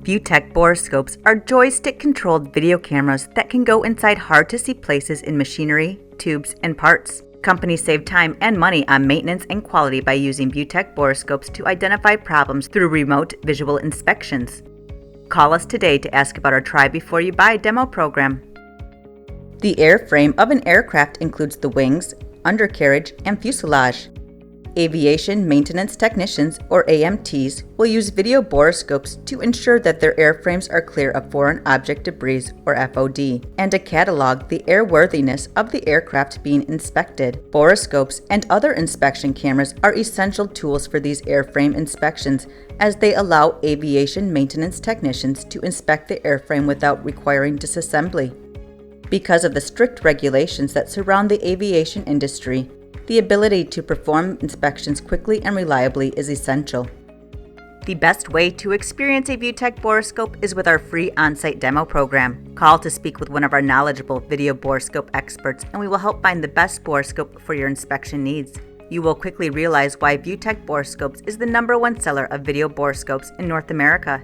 ViewTech Borescopes are joystick-controlled video cameras that can go inside hard-to-see places in machinery, tubes, and parts. Companies save time and money on maintenance and quality by using ViewTech Borescopes to identify problems through remote visual inspections. Call us today to ask about our Try Before You Buy demo program. The airframe of an aircraft includes the wings, undercarriage, and fuselage. Aviation Maintenance Technicians, or AMTs, will use video borescopes to ensure that their airframes are clear of foreign object debris, or FOD, and to catalog the airworthiness of the aircraft being inspected. Borescopes and other inspection cameras are essential tools for these airframe inspections, as they allow aviation maintenance technicians to inspect the airframe without requiring disassembly. Because of the strict regulations that surround the aviation industry, the ability to perform inspections quickly and reliably is essential. The best way to experience a ViewTech Borescope is with our free on-site demo program. Call to speak with one of our knowledgeable video borescope experts, and we will help find the best borescope for your inspection needs. You will quickly realize why ViewTech Borescopes is the #1 seller of video borescopes in North America.